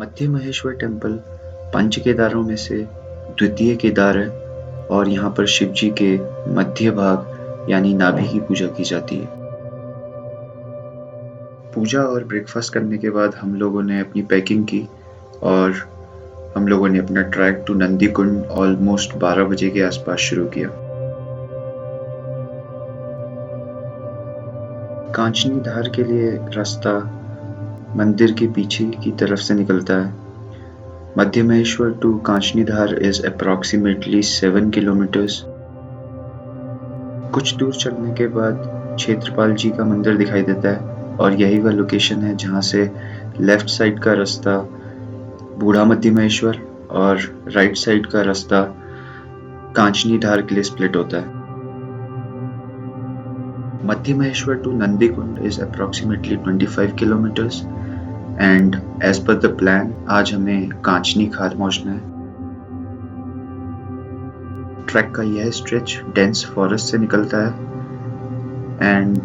मध्य Maheshwar temple पंच केदारों में से द्वितीय केदार है और यहाँ पर शिव जी के मध्य भाग यानी नाभि की पूजा की जाती है। पूजा और ब्रेकफास्ट करने के बाद हम लोगों ने अपनी पैकिंग की और हम लोगों ने अपना track to Nandi Kund almost 12 बजे के आसपास शुरू किया। कांचनी धार के लिए रास्ता मंदिर के पीछे की तरफ से निकलता है। Madhya Maheshwar to कांचनी Dhar is approximately 7 kilometers। कुछ दूर चलने के बाद क्षेत्रपाल जी का मंदिर दिखाई देता है और यही वह लोकेशन है जहाँ से लेफ्ट साइड का रास्ता बूढ़ा मध्य महेश्वर और राइट साइड का रास्ता कांचनी धार के लिए स्प्लिट होता है। Madhya Maheshwar to Nandi Kund is approximately 25 kilometers and as per the plan आज हमें कांचनी खाल पहुंचना है। ट्रैक का यह स्ट्रेच डेंस फॉरेस्ट से निकलता है and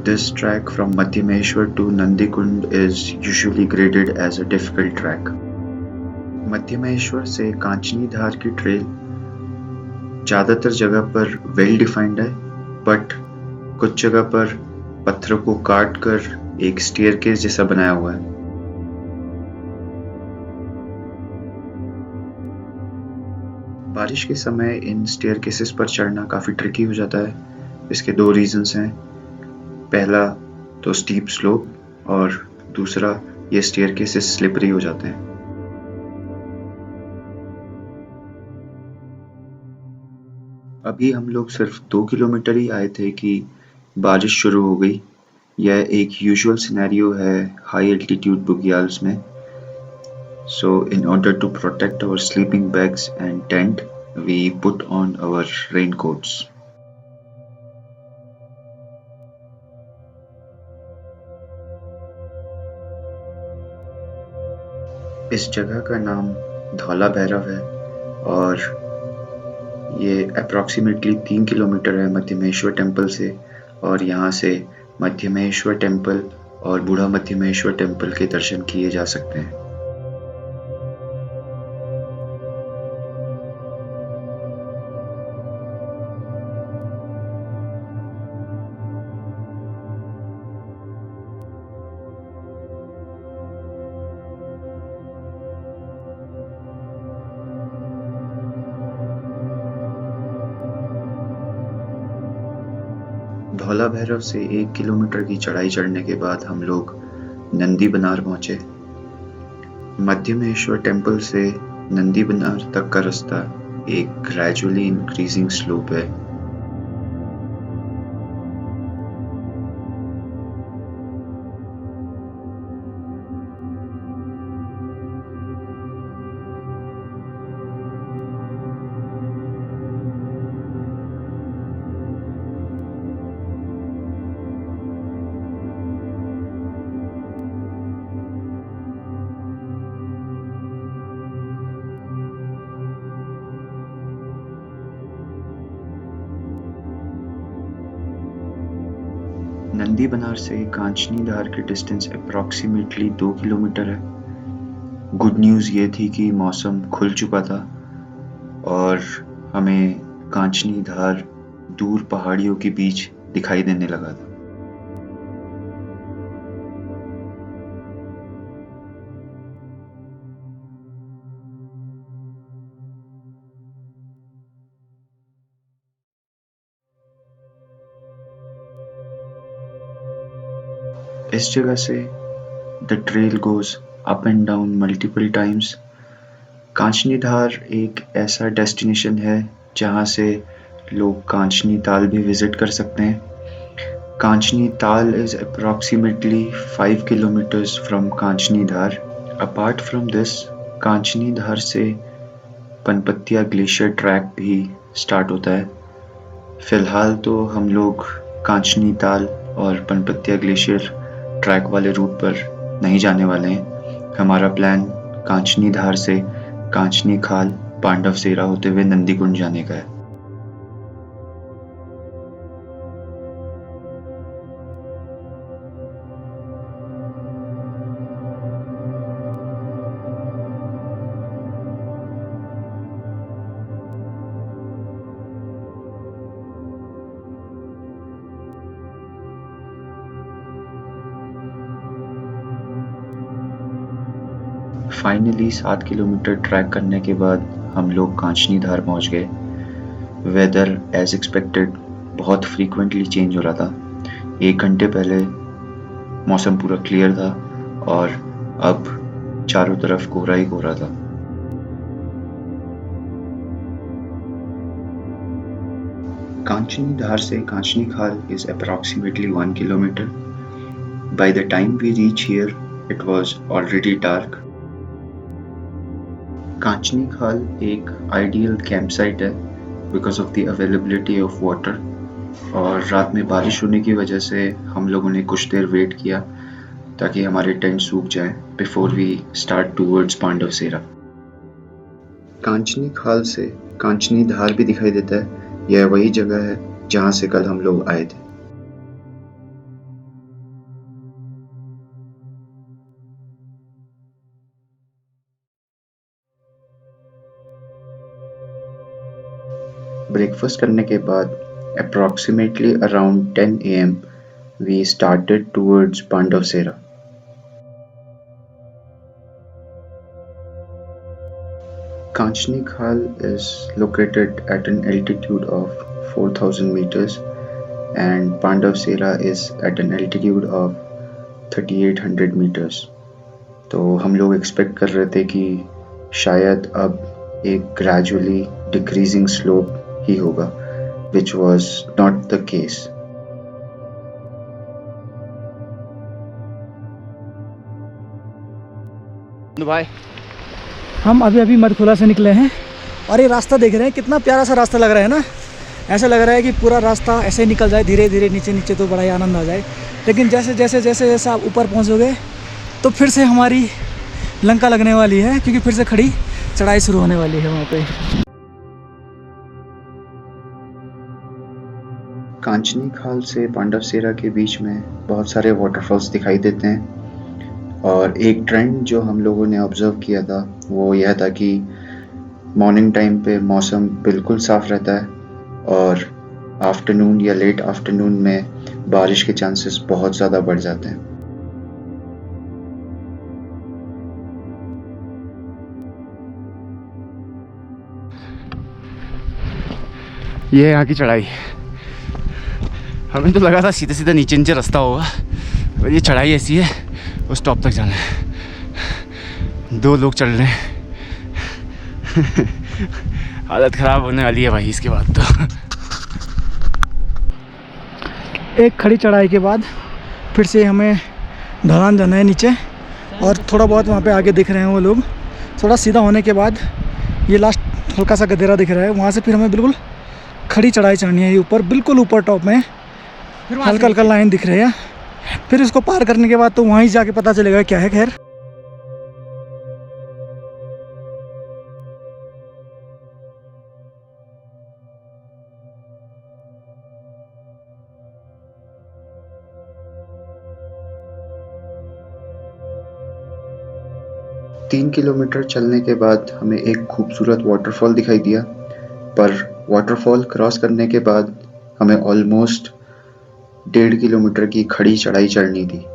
this track from Madhya Maheshwar to Nandi Kund is usually graded as a difficult track. Madhya Maheshwar से कांचनी धार की ट्रेल ज़्यादातर जगह पर वेल डिफाइंड है, बट कुछ जगह पर पत्थरों को काट कर एक स्टेयरकेस जैसा बनाया हुआ है। बारिश के समय इन स्टेयरकेसेस पर चढ़ना काफ़ी ट्रिकी हो जाता है। इसके दो रीजंस हैं। पहला तो स्टीप स्लोप और दूसरा ये स्टेयरकेसेस स्लिपरी हो जाते हैं। अभी हम लोग सिर्फ 2 किलोमीटर ही आए थे कि बारिश शुरू हो गई। यह एक यूजुअल सिनेरियो है हाई एल्टीट्यूड बुग्याल्स में। So in order to protect our sleeping bags and tent, we put on our raincoats. इस जगह का नाम धौला भैरव है और ये अप्रॉक्सीमेटली 3 किलोमीटर है मध्य महेश्वर टेम्पल से और यहाँ से मध्य महेश्वर टेम्पल और बूढ़ा मध्य महेश्वर टेम्पल के दर्शन किए जा सकते हैं। धौला भैरव से 1 किलोमीटर की चढ़ाई चढ़ने के बाद हम लोग नंदी बनार पहुंचे। मध्य महेश्वर टेम्पल से नंदी बनार तक का रास्ता एक ग्रेजुअली इंक्रीजिंग स्लोप है। नंदी बनार से कांचनी धार की डिस्टेंस अप्रॉक्सीमेटली 2 किलोमीटर है। गुड न्यूज़ ये थी कि मौसम खुल चुका था और हमें कांचनी धार दूर पहाड़ियों के बीच दिखाई देने लगा था। इस जगह से the trail goes up and down multiple times. Kanchani Dhar एक ऐसा डेस्टिनेशन है जहाँ से लोग कांचनी ताल भी विजिट कर सकते हैं। कांचनी ताल is approximately 5 kilometers from कांचनी Dhar. Apart from this, कांचनी धार से पनपतिया ग्लेशियर ट्रैक भी स्टार्ट होता है। फिलहाल तो हम लोग कांचनी ताल और पनपतिया ग्लेशियर ट्रैक वाले रूट पर नहीं जाने वाले हैं। हमारा प्लान कांचनी धार से कांचनी खाल पांडव सेरा होते हुए नंदी कुंड जाने का है। फाइनली 7 किलोमीटर ट्रैक करने के बाद हम लोग कांचनी धार पहुंच गए। वेदर एज एक्सपेक्टेड बहुत फ्रीक्वेंटली चेंज हो रहा था। 1 घंटे पहले मौसम पूरा क्लियर था और अब चारों तरफ कोहरा ही कोहरा था। कांचनी धार से कांचनी खाल is approximately 1 kilometer. By the time we reach here, it was already dark. कांचनी खाल एक आइडियल कैंप साइट है because of the availability of water, और रात में बारिश होने की वजह से हम लोगों ने कुछ देर वेट किया ताकि हमारे टेंट सूख जाए before we start towards Pandav Sera. Kanchani Khal से कांचनी धार भी दिखाई देता है। यह वही जगह है जहाँ से कल हम लोग आए थे। ब्रेकफास्ट करने के बाद approximately around 10 AM we started towards Pandav Sera. Kanchni Khal is located at an altitude of 4,000 meters and Pandav Sera is at an altitude of 3,800 meters। तो हम लोग एक्सपेक्ट कर रहे थे कि शायद अब एक ग्रेजुअली डिक्रीजिंग स्लोप ही होगा, which was not the case। भाई हम अभी मधखोला से निकले हैं और ये रास्ता देख रहे हैं, कितना प्यारा सा रास्ता लग रहा है ना। ऐसा लग रहा है कि पूरा रास्ता ऐसे ही निकल जाए धीरे धीरे नीचे नीचे, तो बड़ा ही आनंद आ जाए। लेकिन जैसे जैसे जैसे जैसे आप ऊपर पहुंचोगे तो फिर से हमारी लंका लगने वाली है, क्योंकि फिर से खड़ी चढ़ाई शुरू होने वाली है वहाँ पे। कांचनी खाल से पांडव सेरा के बीच में बहुत सारे वाटरफॉल्स दिखाई देते हैं, और एक ट्रेंड जो हम लोगों ने ऑब्जर्व किया था वो यह था कि मॉर्निंग टाइम पे मौसम बिल्कुल साफ रहता है और आफ्टरनून या लेट आफ्टरनून में बारिश के चांसेस बहुत ज़्यादा बढ़ जाते हैं। ये यहाँ की चढ़ाई, हमें तो लगा था सीधे सीधे नीचे नीचे रास्ता होगा, और ये चढ़ाई ऐसी है उस टॉप तक जाना है। 2 लोग चढ़ रहे हैं हालत ख़राब होने वाली है भाई इसके बाद तो। एक खड़ी चढ़ाई के बाद फिर से हमें ढलान जाना है नीचे, और थोड़ा बहुत वहाँ पे आगे दिख रहे हैं वो लोग। थोड़ा सीधा होने के बाद ये लास्ट हल्का सा गदेरा दिख रहा है, वहाँ से फिर हमें बिल्कुल खड़ी चढ़ाई चढ़नी है। ये ऊपर बिल्कुल ऊपर टॉप में हल्का हल्का लाइन दिख रही है। फिर इसको पार करने के बाद तो वहीं जाके पता चलेगा क्या है। खैर तीन किलोमीटर चलने के बाद हमें एक खूबसूरत वाटरफॉल दिखाई दिया, पर वाटरफॉल क्रॉस करने के बाद हमें ऑलमोस्ट 1.5 किलोमीटर की खड़ी चढ़ाई चढ़नी थी।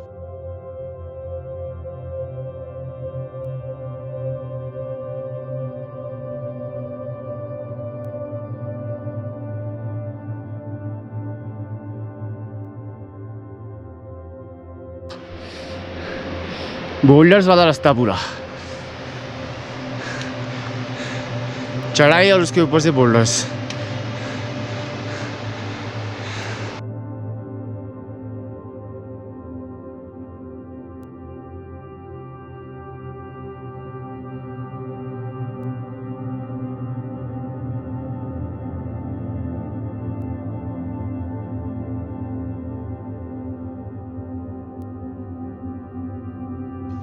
बोल्डर्स वाला रास्ता पूरा चढ़ाई और उसके ऊपर से बोल्डर्स।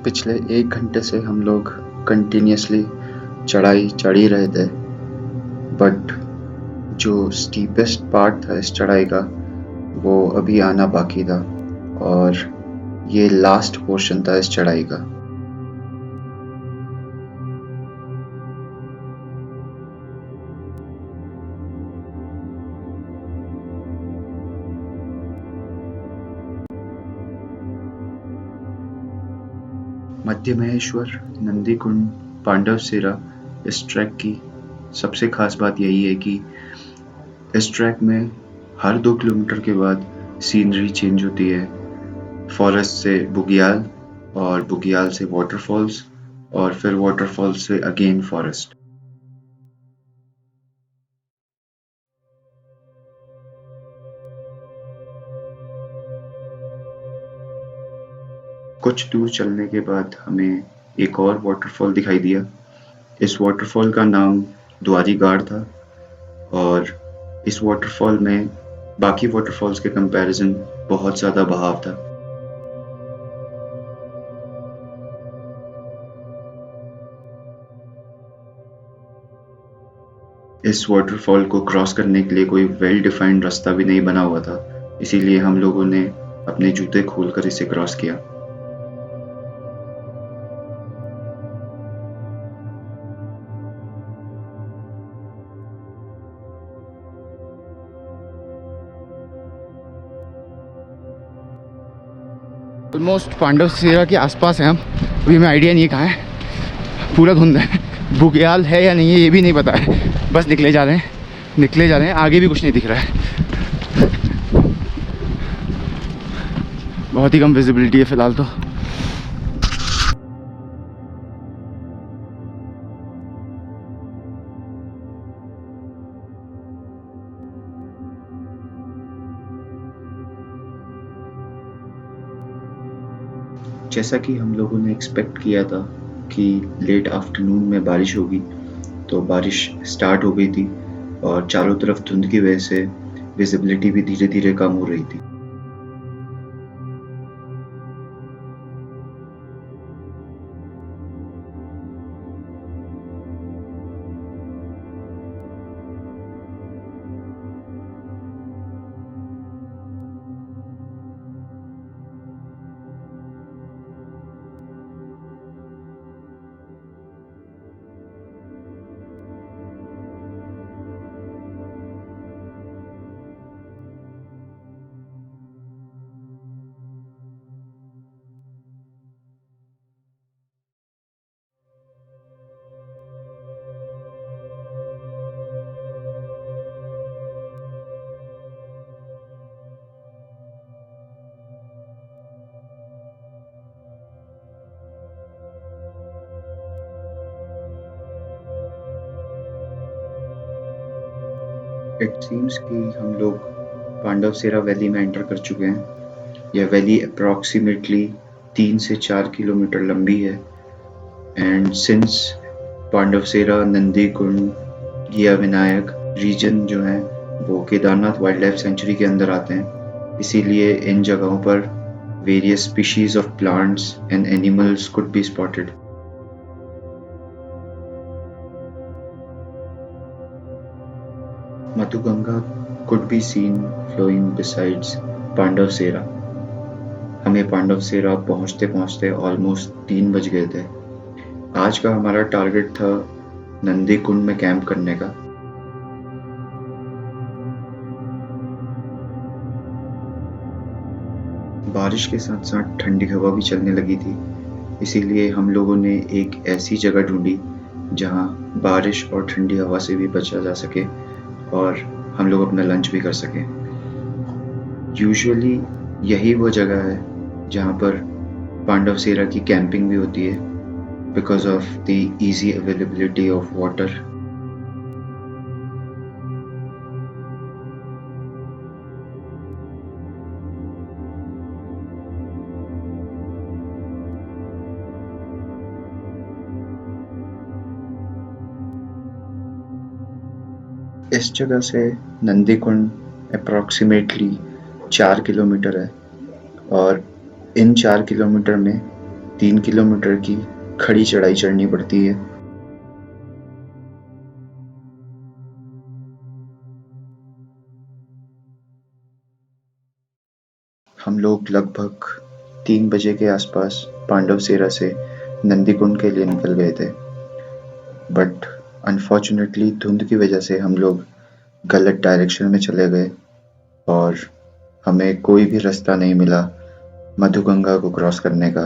पिछले 1 घंटे से हम लोग कंटिन्यूसली चढ़ाई चढ़ ही रहे थे, बट जो स्टीपेस्ट पार्ट था इस चढ़ाई का वो अभी आना बाकी था, और ये लास्ट पोर्शन था इस चढ़ाई का। मध्य महेश्वर, नंदीकुंड, पांडवसेरा इस ट्रैक की सबसे खास बात यही है कि इस ट्रैक में हर 2 किलोमीटर के बाद सीनरी चेंज होती है। फॉरेस्ट से बुग्याल और बुग्याल से वाटरफॉल्स और फिर वाटरफॉल्स से अगेन फॉरेस्ट। कुछ दूर चलने के बाद हमें एक और वाटरफॉल दिखाई दिया। इस वाटरफॉल का नाम द्वारीगाड़ था और इस वाटरफॉल में बाकी वाटरफॉल्स के कंपैरिजन बहुत ज़्यादा बहाव था। इस वाटरफॉल को क्रॉस करने के लिए कोई वेल डिफाइंड रास्ता भी नहीं बना हुआ था, इसीलिए हम लोगों ने अपने जूते खोलकर इसे क्रॉस किया। ऑलमोस्ट पांडवसेरा के आसपास है हम। अभी हमें आइडिया नहीं है कहाँ है, पूरा धुंध है। बुग्याल है या नहीं है ये भी नहीं पता है, बस निकले जा रहे हैं, आगे भी कुछ नहीं दिख रहा है। बहुत ही कम विजिबिलिटी है फिलहाल तो। जैसा कि हम लोगों ने एक्सपेक्ट किया था कि लेट आफ्टरनून में बारिश होगी, तो बारिश स्टार्ट हो गई थी और चारों तरफ धुंध की वजह से विजिबिलिटी भी धीरे धीरे कम हो रही थी। इट सीम्स कि हम लोग पांडवसेरा वैली में एंटर कर चुके हैं। यह वैली अप्रॉक्सीमेटली 3 से 4 किलोमीटर लंबी है एंड सिंस पांडवसेरा, नंदीकुंड, घिया विनायक रीजन जो है वो केदारनाथ वाइल्ड लाइफ सेंचुरी के अंदर आते हैं, इसीलिए इन जगहों पर various species of plants and animals could be spotted. Madhuganga could be seen flowing besides Pandavsera. हमें पांडवसेरा पहुंचते पहुंचते ऑलमोस्ट 3 बज गए थे। आज का हमारा टारगेट था नंदीकुंड में कैंप करने का। बारिश के साथ साथ ठंडी हवा भी चलने लगी थी, इसीलिए हम लोगों ने एक ऐसी जगह ढूंढी जहां बारिश और ठंडी हवा से भी बचा जा सके और हम लोग अपना लंच भी कर सकें। यूजुअली यही वो जगह है जहाँ पर पांडवसेरा की कैंपिंग भी होती है because of the easy availability of water. इस जगह से नंदीकुंड अप्रॉक्सीमेटली 4 किलोमीटर है और इन 4 किलोमीटर में 3 किलोमीटर की खड़ी चढ़ाई चढ़नी पड़ती है। हम लोग लगभग 3 बजे के आसपास पांडवसेरा से नंदीकुंड के लिए निकल गए थे, बट अनफॉर्चुनेटली धुंध की वजह से हम लोग गलत डायरेक्शन में चले गए और हमें कोई भी रास्ता नहीं मिला मधुगंगा को क्रॉस करने का।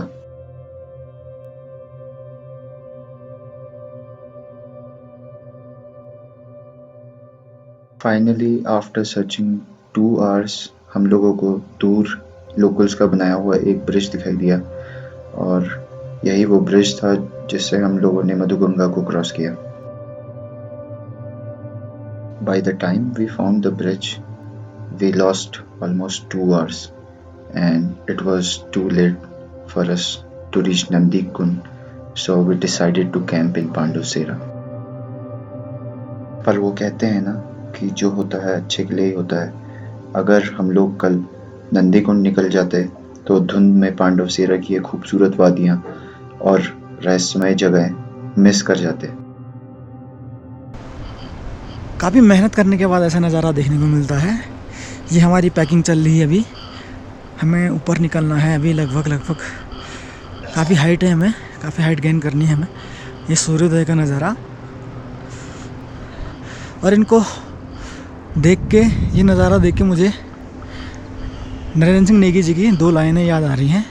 फाइनली आफ्टर सर्चिंग 2 आवर्स हम लोगों को दूर लोकल्स का बनाया हुआ एक ब्रिज दिखाई दिया और यही वो ब्रिज था जिससे हम लोगों ने मधुगंगा को क्रॉस किया। By the time we found the bridge we lost almost 2 hours and it was too late for us to reach Nandikun, so we decided to camp in Pandavsera. पर वो कहते हैं ना कि जो होता है अच्छे के लिए ही होता है। अगर हम लोग कल नंदीकुंड निकल जाते तो धुंध में पांडवसेरा की ये खूबसूरत वादियाँ और रहस्यमय जगह मिस कर जाते। काफ़ी मेहनत करने के बाद ऐसा नज़ारा देखने को मिलता है। ये हमारी पैकिंग चल रही है अभी, हमें ऊपर निकलना है अभी लगभग काफ़ी हाइट है, हमें काफ़ी हाइट गेन करनी है हमें। ये सूर्योदय का नज़ारा और इनको देख के, ये नज़ारा देख के मुझे नरेंद्र सिंह नेगी जी की 2 लाइनें याद आ रही हैं।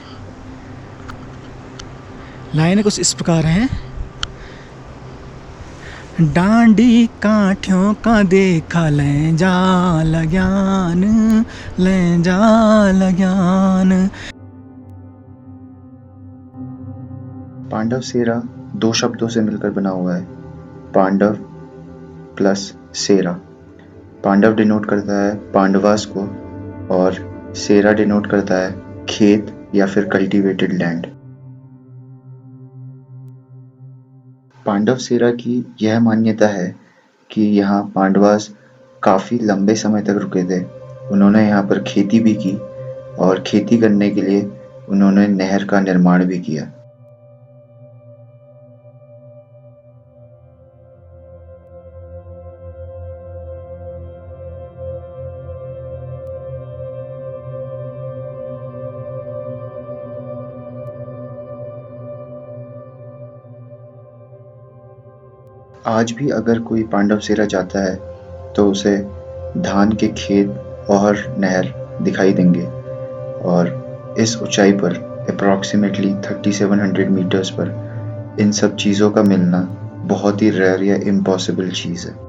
लाइनें कुछ इस प्रकार हैं। डांडी काठियों का देखा लें जा ज्ञान, लें जा ज्ञान। पांडवसेरा 2 शब्दों से मिलकर बना हुआ है, पांडव प्लस सेरा। पांडव डिनोट करता है पांडवास को और सेरा डिनोट करता है खेत या फिर कल्टीवेटेड लैंड। पांडवसेरा की यह मान्यता है कि यहाँ पांडवास काफ़ी लंबे समय तक रुके थे। उन्होंने यहाँ पर खेती भी की और खेती करने के लिए उन्होंने नहर का निर्माण भी किया। आज भी अगर कोई पांडवसेरा जाता है तो उसे धान के खेत और नहर दिखाई देंगे और इस ऊंचाई पर अप्रॉक्सीमेटली 3700 मीटर्स पर इन सब चीज़ों का मिलना बहुत ही रेयर या इम्पॉसिबल चीज़ है।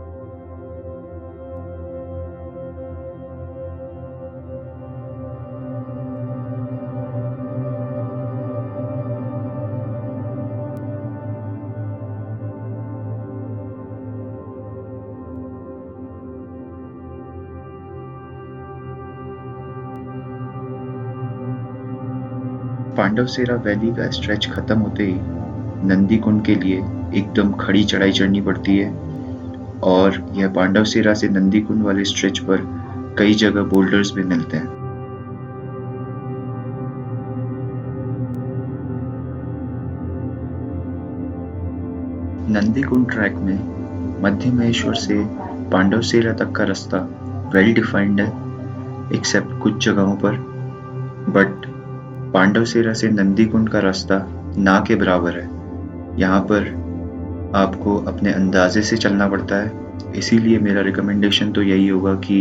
पांडवसेरा वैली का स्ट्रेच खत्म होते ही नंदीकुंड के लिए एकदम खड़ी चढ़ाई चढ़नी पड़ती है और यह पांडवसेरा से नंदीकुंड वाले स्ट्रेच पर कई जगह बोल्डर्स भी मिलते हैं। नंदीकुंड ट्रैक में मध्य महेश्वर से पांडवसेरा तक का रास्ता वेल डिफाइंड है एक्सेप्ट कुछ जगहों पर, बट पांडवसेरा से नंदीकुंड का रास्ता ना के बराबर है। यहाँ पर आपको अपने अंदाजे से चलना पड़ता है, इसीलिए मेरा रिकमेंडेशन तो यही होगा कि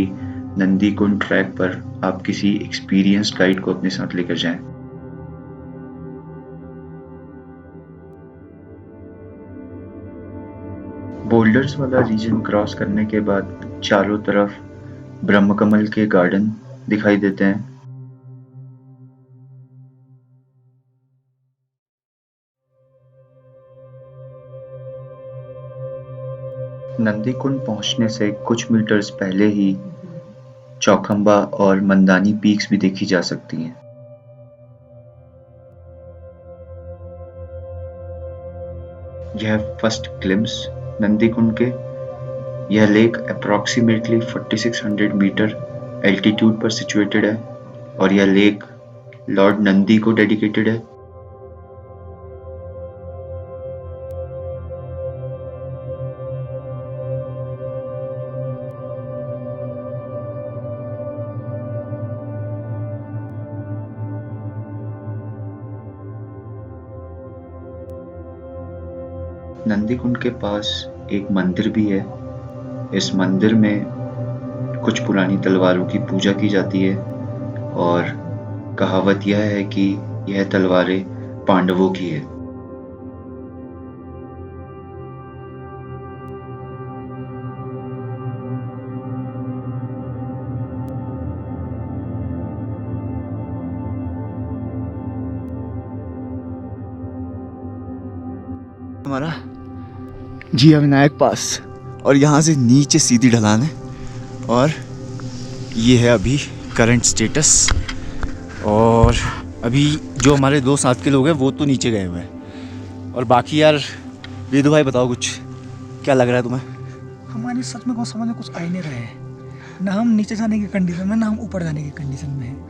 नंदीकुंड ट्रैक पर आप किसी एक्सपीरियंस्ड गाइड को अपने साथ लेकर जाएं। बोल्डर्स वाला रीजन क्रॉस करने के बाद चारों तरफ ब्रह्मकमल के गार्डन दिखाई देते हैं। नंदीकुंड पहुंचने से कुछ मीटर्स पहले ही चौखंबा और मंदानी पीक्स भी देखी जा सकती हैं। यह फर्स्ट ग्लिम्स नंदीकुंड के। यह लेक अप्रॉक्सीमेटली 4600 मीटर एल्टीट्यूड पर सिचुएटेड है और यह लेक लॉर्ड नंदी को डेडिकेटेड है। नंदीकुंड के पास एक मंदिर भी है। इस मंदिर में कुछ पुरानी तलवारों की पूजा की जाती है और कहावत यह है कि यह तलवारें पांडवों की है। हमारा जिया विनायक पास, और यहाँ से नीचे सीधी ढलान है। और ये है अभी करंट स्टेटस। और अभी जो हमारे दो साथ के लोग हैं वो तो नीचे गए हुए हैं, और बाकी यार वेदू भाई बताओ कुछ, क्या लग रहा है तुम्हें? हमारी सच में समझ में कुछ आ ही नहीं रहा है, ना हम नीचे जाने की कंडीशन में, ना हम ऊपर जाने की कंडीशन में हैं।